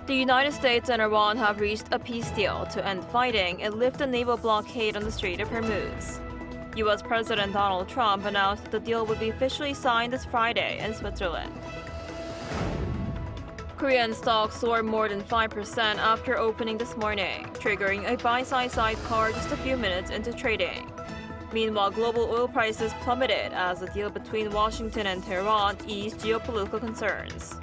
The United States and Iran have reached a peace deal to end fighting and lift the naval blockade on the Strait of Hormuz. U.S. President Donald Trump announced the deal would be officially signed this Friday in Switzerland. Korean stocks soared more than 5% after opening this morning, triggering a buy-side sidecar just a few minutes into trading. Meanwhile, global oil prices plummeted as the deal between Washington and Tehran eased geopolitical concerns.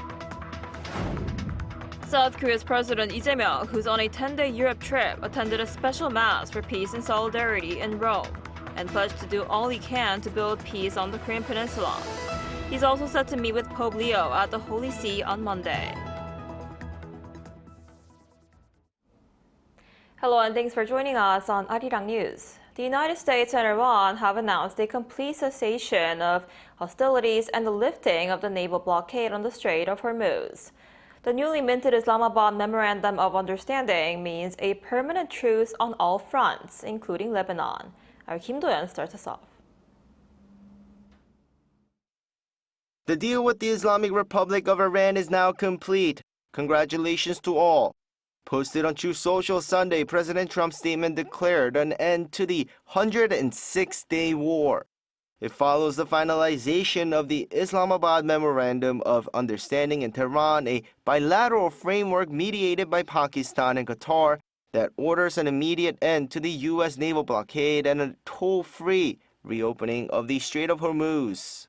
South Korea's President Lee Jae-myung, who's on a 10-day Europe trip, attended a special mass for peace and solidarity in Rome and pledged to do all he can to build peace on the Korean Peninsula. He's also set to meet with Pope Leo at the Holy See on Monday. Hello and thanks for joining us on Arirang News. The United States and Iran have announced a complete cessation of hostilities and the lifting of the naval blockade on the Strait of Hormuz. The newly minted Islamabad Memorandum of Understanding means a permanent truce on all fronts, including Lebanon. Our Kim Do-yeon starts us off. The deal with the Islamic Republic of Iran is now complete. Congratulations to all. Posted on Truth Social Sunday, President Trump's statement declared an end to the 106-day war. It follows the finalization of the Islamabad Memorandum of Understanding in Tehran, a bilateral framework mediated by Pakistan and Qatar that orders an immediate end to the U.S. naval blockade and a toll-free reopening of the Strait of Hormuz.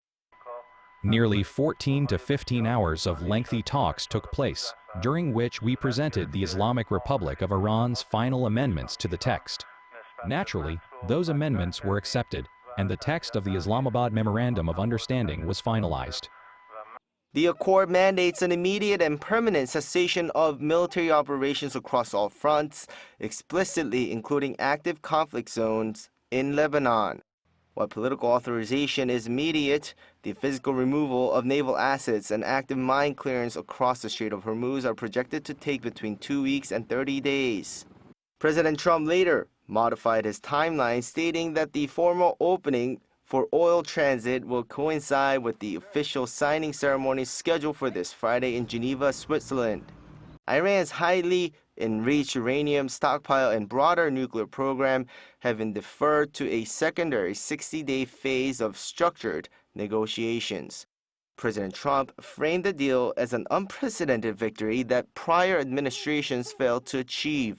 Nearly 14 to 15 hours of lengthy talks took place, during which we presented the Islamic Republic of Iran's final amendments to the text. Naturally, those amendments were accepted, and the text of the Islamabad Memorandum of Understanding was finalized. The accord mandates an immediate and permanent cessation of military operations across all fronts, explicitly including active conflict zones in Lebanon. While political authorization is immediate, the physical removal of naval assets and active mine clearance across the Strait of Hormuz are projected to take between 2 weeks and 30 days. President Trump later modified his timeline, stating that the formal opening for oil transit will coincide with the official signing ceremony scheduled for this Friday in Geneva, Switzerland. Iran's highly enriched uranium stockpile and broader nuclear program have been deferred to a secondary 60-day phase of structured negotiations. President Trump framed the deal as an unprecedented victory that prior administrations failed to achieve.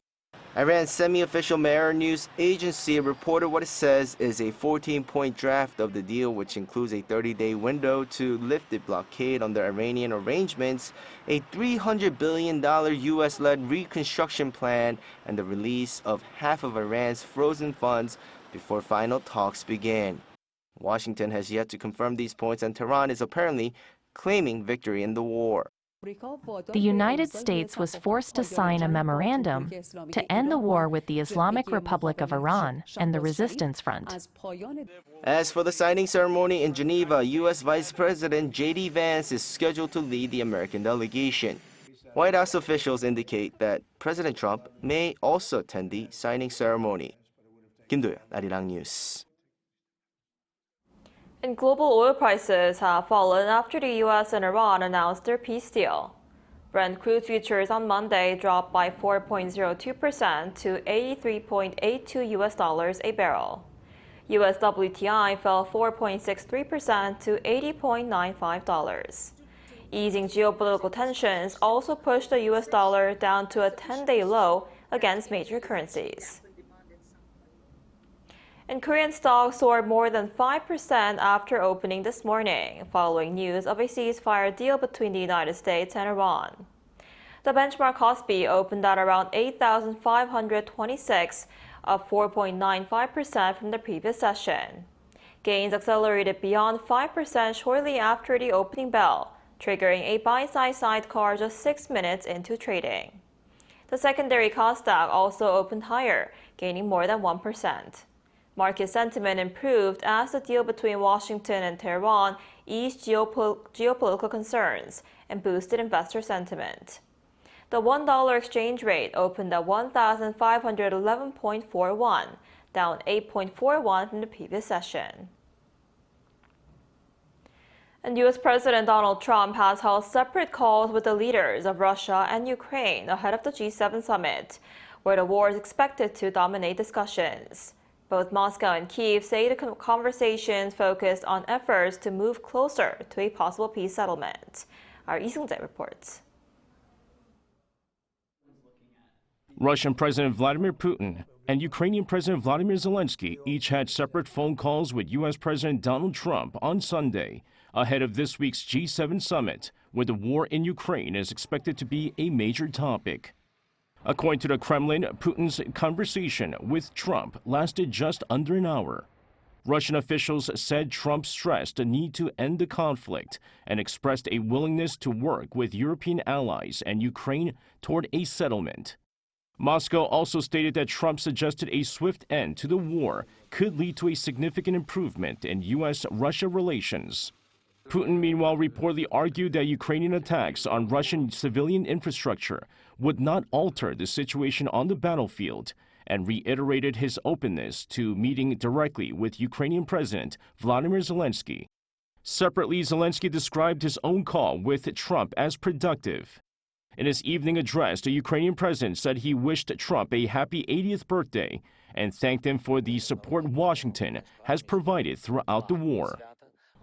Iran's semi-official Mehr news agency reported what it says is a 14-point draft of the deal, which includes a 30-day window to lift the blockade under Iranian arrangements, a $300 billion U.S.-led reconstruction plan, and the release of half of Iran's frozen funds before final talks begin. Washington has yet to confirm these points, and Tehran is apparently claiming victory in the war. The United States was forced to sign a memorandum to end the war with the Islamic Republic of Iran and the Resistance Front. As for the signing ceremony in Geneva, U.S. Vice President J.D. Vance is scheduled to lead the American delegation. White House officials indicate that President Trump may also attend the signing ceremony. Kim Do-yeon, Arirang News. And global oil prices have fallen after the U.S. and Iran announced their peace deal. Brent crude futures on Monday dropped by 4.02% to $83.82 US a barrel. U.S. WTI fell 4.63% to $80.95. Easing geopolitical tensions also pushed the U.S. dollar down to a 10-day low against major currencies. And Korean stocks soared more than 5% after opening this morning, following news of a ceasefire deal between the United States and Iran. The benchmark KOSPI opened at around 8,526, up 4.95% from the previous session. Gains accelerated beyond 5% shortly after the opening bell, triggering a buy-side sidecar just 6 minutes into trading. The secondary Kosdaq also opened higher, gaining more than 1%. Market sentiment improved as the deal between Washington and Tehran eased geopolitical concerns and boosted investor sentiment. The $1 exchange rate opened at 1,511.41, down 8.41 from the previous session. And U.S. President Donald Trump has held separate calls with the leaders of Russia and Ukraine ahead of the G7 summit, where the war is expected to dominate discussions. Both Moscow and Kyiv say the conversations focused on efforts to move closer to a possible peace settlement. Our Lee Seung-jae reports. Russian President Vladimir Putin and Ukrainian President Vladimir Zelenskyy each had separate phone calls with U.S. President Donald Trump on Sunday, ahead of this week's G7 summit, where the war in Ukraine is expected to be a major topic. According to the Kremlin, Putin's conversation with Trump lasted just under an hour. Russian officials said Trump stressed the need to end the conflict and expressed a willingness to work with European allies and Ukraine toward a settlement. Moscow also stated that Trump suggested a swift end to the war could lead to a significant improvement in U.S.-Russia relations. Putin, meanwhile, reportedly argued that Ukrainian attacks on Russian civilian infrastructure would not alter the situation on the battlefield and reiterated his openness to meeting directly with Ukrainian President Vladimir Zelenskyy. Separately, Zelenskyy described his own call with Trump as productive. In his evening address, the Ukrainian president said he wished Trump a happy 80th birthday and thanked him for the support Washington has provided throughout the war.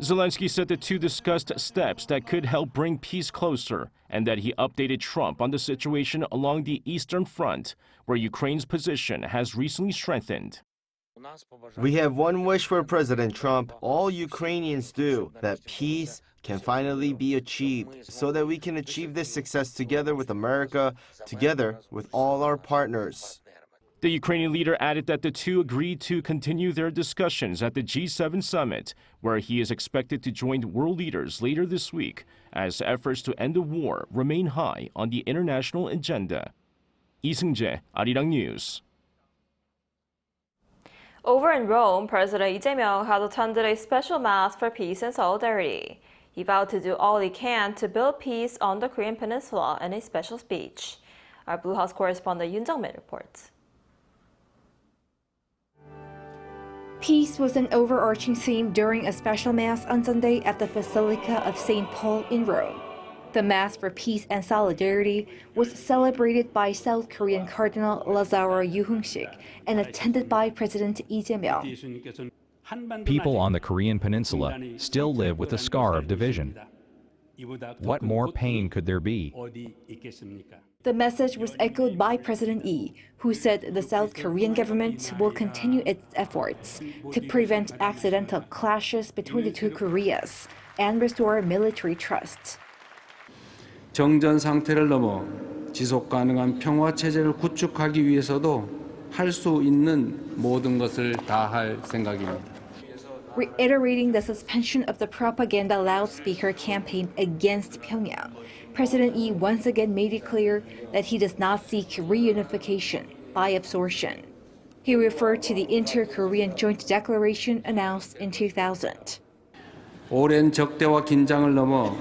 Zelenskyy said the two discussed steps that could help bring peace closer and that he updated Trump on the situation along the Eastern Front, where Ukraine's position has recently strengthened. We have one wish for President Trump, all Ukrainians do, that peace can finally be achieved so that we can achieve this success together with America, together with all our partners. The Ukrainian leader added that the two agreed to continue their discussions at the G7 summit, where he is expected to join world leaders later this week, as efforts to end the war remain high on the international agenda. Lee Seung-jae, Arirang News. Over in Rome, President Lee Jae-myung has attended a special mass for peace and solidarity. He vowed to do all he can to build peace on the Korean Peninsula in a special speech. Our Blue House correspondent Yoon Jung-min reports. Peace was an overarching theme during a special mass on Sunday at the Basilica of St. Paul in Rome. The Mass for Peace and Solidarity was celebrated by South Korean Cardinal Lazaro Yuhung-sik and attended by President Lee Jae-myung. People on the Korean Peninsula still live with the scar of division. What more pain could there be? The message was echoed by President Lee, who said the South Korean government will continue its efforts to prevent accidental clashes between the two Koreas and restore military trust. 정전 상태를 넘어 지속 가능한 평화 체제를 구축하기 위해서도 할 수 있는 모든 것을 다할 생각입니다. Reiterating the suspension of the propaganda loudspeaker campaign against Pyongyang, President Lee once again made it clear that he does not seek reunification by absorption. He referred to the Inter-Korean Joint Declaration announced in 2000. 오랜 적대와 긴장을 넘어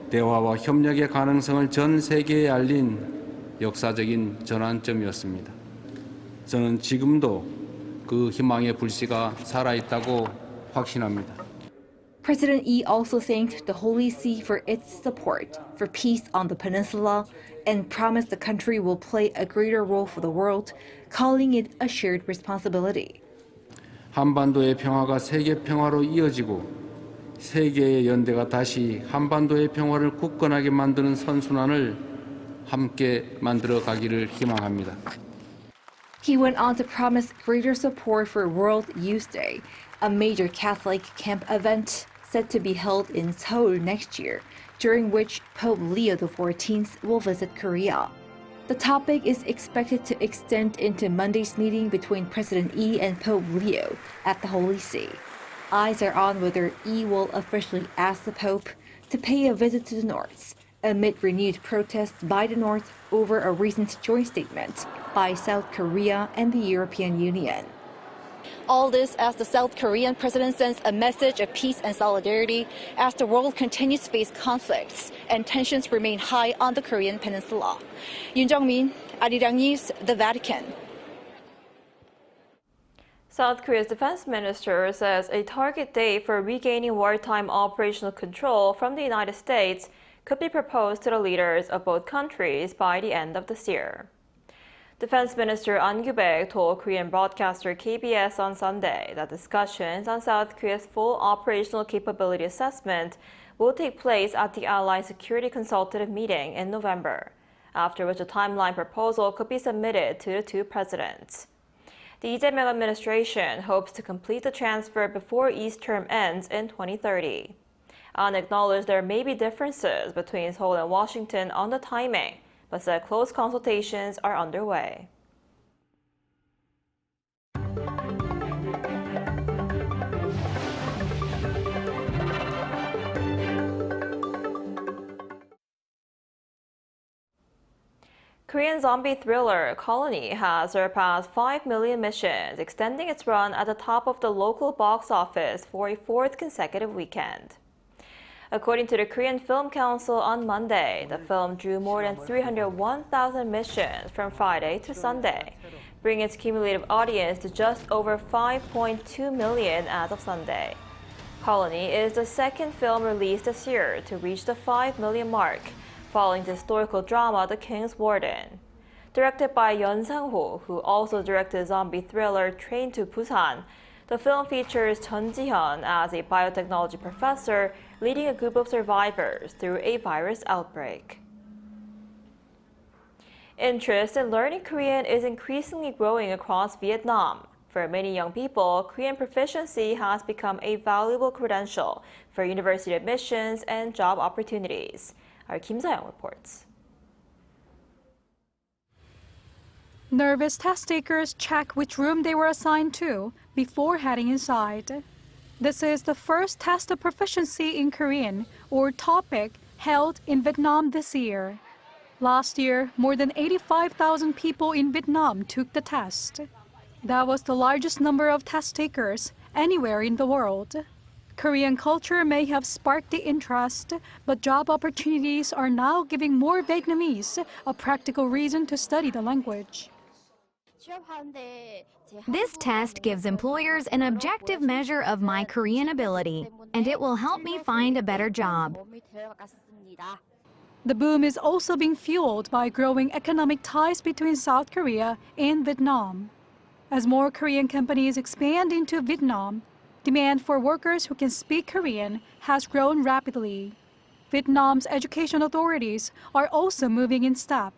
대화와 협력의 가능성을 전 세계에 알린 역사적인 전환점이었습니다. 저는 지금도 그 희망의 불씨가 살아있다고 확신합니다. President Lee also thanked the Holy See for its support for peace on the peninsula and promised the country will play a greater role for the world, calling it a shared responsibility. 한반도의 평화가 세계 평화로 이어지고 세계의 연대가 다시 한반도의 평화를 굳건하게 만드는 선순환을 함께 만들어 가기를 희망합니다. He went on to promise greater support for World Youth Day, a major Catholic camp event set to be held in Seoul next year, during which Pope Leo XIV will visit Korea. The topic is expected to extend into Monday's meeting between President Lee and Pope Leo at the Holy See. Eyes are on whether Lee will officially ask the Pope to pay a visit to the North, amid renewed protests by the North over a recent joint statement by South Korea and the European Union. All this as the South Korean president sends a message of peace and solidarity as the world continues to face conflicts and tensions remain high on the Korean peninsula. Yoon Jung-min, Arirang News, The Vatican. South Korea's defense minister says a target date for regaining wartime operational control from the United States could be proposed to the leaders of both countries by the end of this year. Defense Minister An Gyu-baek told Korean broadcaster KBS on Sunday that discussions on South Korea's full operational capability assessment will take place at the Allied Security Consultative Meeting in November, after which a timeline proposal could be submitted to the two presidents. The Lee Jae-myung administration hopes to complete the transfer before East term ends in 2030. An acknowledged there may be differences between Seoul and Washington on the timing, but said close consultations are underway. Korean zombie thriller Colony has surpassed 5 million missions, extending its run at the top of the local box office for a fourth consecutive weekend. According to the Korean Film Council on Monday, the film drew more than 301,000 missions from Friday to Sunday, bringing its cumulative audience to just over 5.2 million as of Sunday. Colony is the second film released this year to reach the 5 million mark, following the historical drama The King's Warden. Directed by Yeon Sang-ho, who also directed zombie thriller Train to Busan, the film features Chun Ji-hyun as a biotechnology professor leading a group of survivors through a virus outbreak. Interest in learning Korean is increasingly growing across Vietnam. For many young people, Korean proficiency has become a valuable credential for university admissions and job opportunities. Our Kim Sa-young reports. Nervous test takers check which room they were assigned to before heading inside. This is the first test of proficiency in Korean, or TOPIK, held in Vietnam this year. Last year, more than 85,000 people in Vietnam took the test. That was the largest number of test takers anywhere in the world. Korean culture may have sparked the interest, but job opportunities are now giving more Vietnamese a practical reason to study the language. This test gives employers an objective measure of my Korean ability, and it will help me find a better job. The boom is also being fueled by growing economic ties between South Korea and Vietnam. As more Korean companies expand into Vietnam, demand for workers who can speak Korean has grown rapidly. Vietnam's education authorities are also moving in step.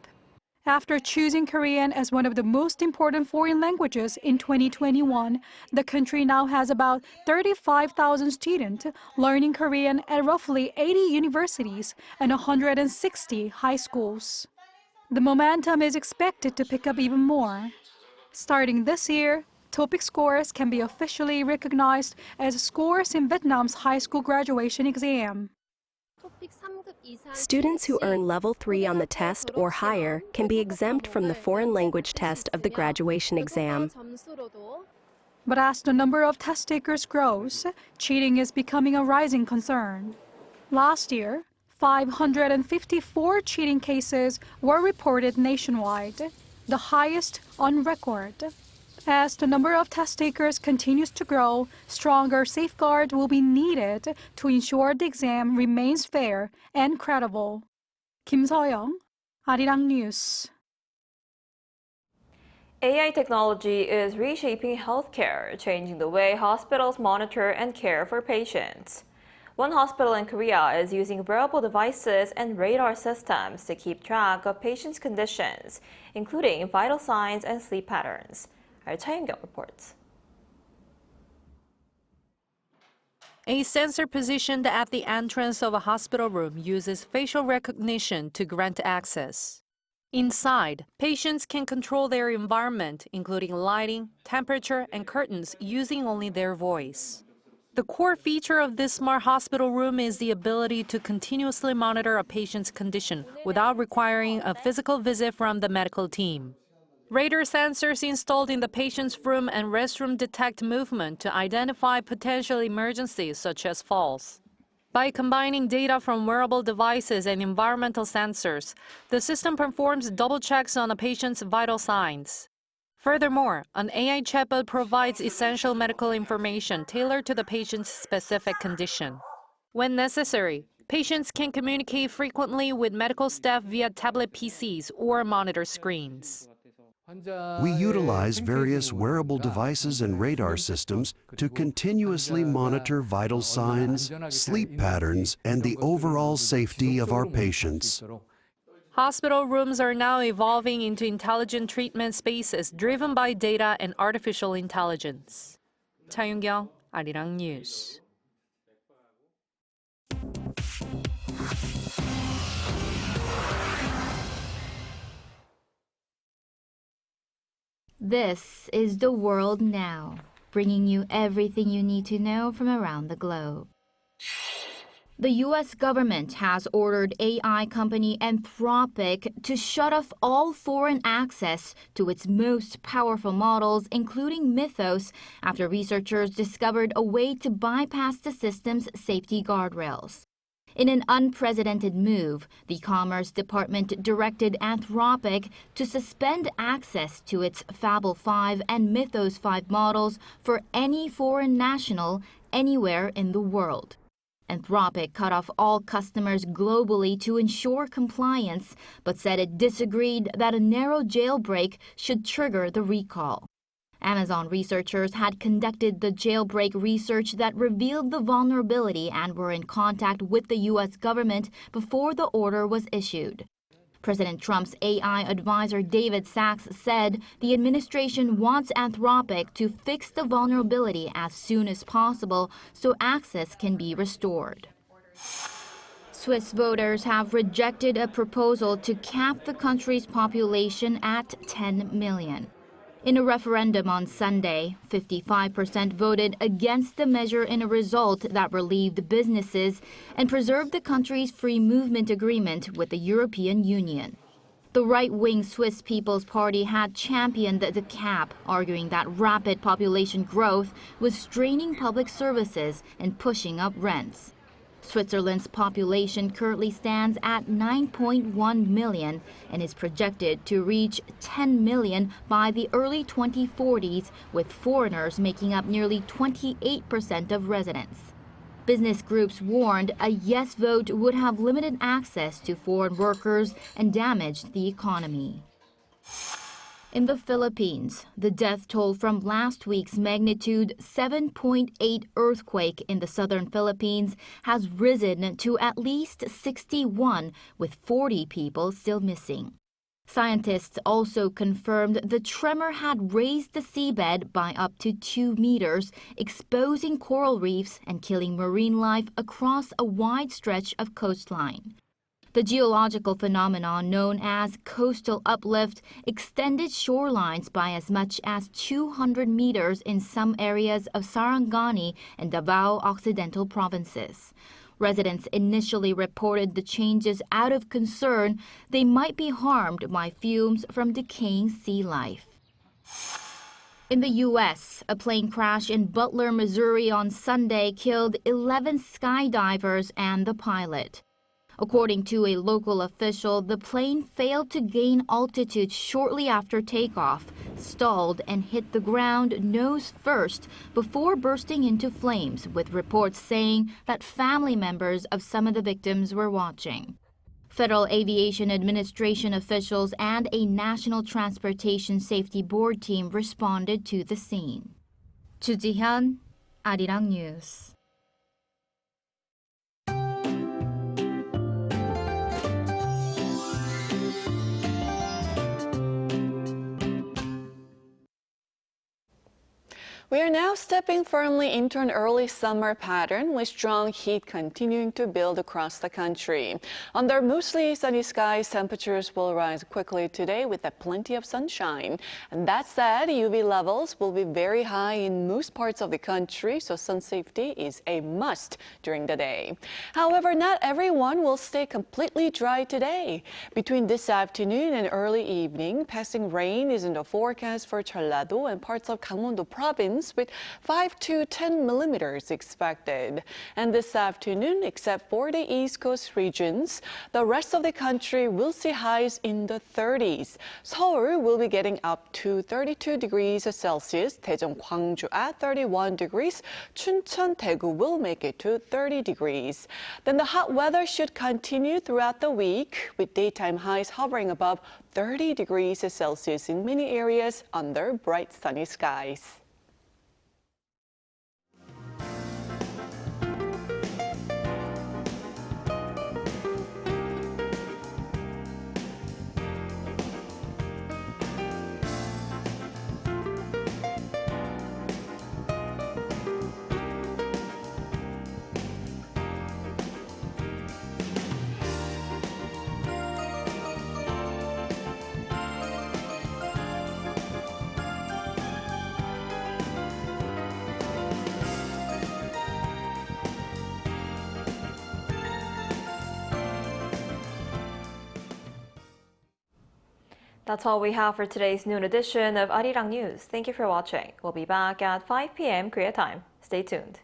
After choosing Korean as one of the most important foreign languages in 2021, the country now has about 35,000 students learning Korean at roughly 80 universities and 160 high schools. The momentum is expected to pick up even more. Starting this year, TOPIK scores can be officially recognized as scores in Vietnam's high school graduation exam. Students who earn level 3 on the test or higher can be exempt from the foreign language test of the graduation exam. But as the number of test takers grows, cheating is becoming a rising concern. Last year, 554 cheating cases were reported nationwide, the highest on record. As the number of test takers continues to grow, stronger safeguards will be needed to ensure the exam remains fair and credible. Kim Sa-young, Arirang News. AI technology is reshaping healthcare, changing the way hospitals monitor and care for patients. One hospital in Korea is using wearable devices and radar systems to keep track of patients' conditions, including vital signs and sleep patterns. Our Chae-young reports. A sensor positioned at the entrance of a hospital room uses facial recognition to grant access. Inside, patients can control their environment, including lighting, temperature, and curtains, using only their voice. The core feature of this smart hospital room is the ability to continuously monitor a patient's condition without requiring a physical visit from the medical team. Radar sensors installed in the patient's room and restroom detect movement to identify potential emergencies such as falls. By combining data from wearable devices and environmental sensors, the system performs double checks on a patient's vital signs. Furthermore, an AI chatbot provides essential medical information tailored to the patient's specific condition. When necessary, patients can communicate frequently with medical staff via tablet PCs or monitor screens. We utilize various wearable devices and radar systems to continuously monitor vital signs, sleep patterns, and the overall safety of our patients. Hospital rooms are now evolving into intelligent treatment spaces driven by data and artificial intelligence. Cha Yoon-kyung, Arirang News. This is The World Now, bringing you everything you need to know from around the globe. The U.S. government has ordered AI company Anthropic to shut off all foreign access to its most powerful models, including Mythos, after researchers discovered a way to bypass the system's safety guardrails. In an unprecedented move, the Commerce Department directed Anthropic to suspend access to its Fable 5 and Mythos 5 models for any foreign national anywhere in the world. Anthropic cut off all customers globally to ensure compliance, but said it disagreed that a narrow jailbreak should trigger the recall. Amazon researchers had conducted the jailbreak research that revealed the vulnerability and were in contact with the U.S. government before the order was issued. President Trump's AI advisor David Sachs said the administration wants Anthropic to fix the vulnerability as soon as possible so access can be restored. Swiss voters have rejected a proposal to cap the country's population at 10 million. In a referendum on Sunday, 55% voted against the measure in a result that relieved businesses and preserved the country's free movement agreement with the European Union. The right-wing Swiss People's Party had championed the cap, arguing that rapid population growth was straining public services and pushing up rents. Switzerland's population currently stands at 9.1 million and is projected to reach 10 million by the early 2040s, with foreigners making up nearly 28% of residents. Business groups warned a yes vote would have limited access to foreign workers and damaged the economy. In the Philippines, the death toll from last week's magnitude 7.8 earthquake in the southern Philippines has risen to at least 61, with 40 people still missing. Scientists also confirmed the tremor had raised the seabed by up to 2 meters, exposing coral reefs and killing marine life across a wide stretch of coastline. The geological phenomenon known as coastal uplift extended shorelines by as much as 200 meters in some areas of Sarangani and Davao Occidental provinces. Residents initially reported the changes out of concern they might be harmed by fumes from decaying sea life. In the U.S., a plane crash in Butler, Missouri on Sunday killed 11 skydivers and the pilot. According to a local official, the plane failed to gain altitude shortly after takeoff, stalled, and hit the ground nose first before bursting into flames, with reports saying that family members of some of the victims were watching. Federal Aviation Administration officials and a National Transportation Safety Board team responded to the scene. Chu Ji-hyun, Arirang News. We are now stepping firmly into an early summer pattern with strong heat continuing to build across the country. Under mostly sunny skies, temperatures will rise quickly today with plenty of sunshine. And that said, UV levels will be very high in most parts of the country, so sun safety is a must during the day. However, not everyone will stay completely dry today. Between this afternoon and early evening, passing rain is in the forecast for Jeollado and parts of Gangwon-do province, with 5 to 10 millimeters expected. And this afternoon, except for the East Coast regions, the rest of the country will see highs in the 30s. Seoul will be getting up to 32 degrees Celsius, Daejeon, Gwangju at 31 degrees, Chuncheon, Daegu will make it to 30 degrees. Then the hot weather should continue throughout the week, with daytime highs hovering above 30 degrees Celsius in many areas under bright sunny skies. That's all we have for today's noon edition of Arirang News. Thank you for watching. We'll be back at 5 p.m. Korea time. Stay tuned.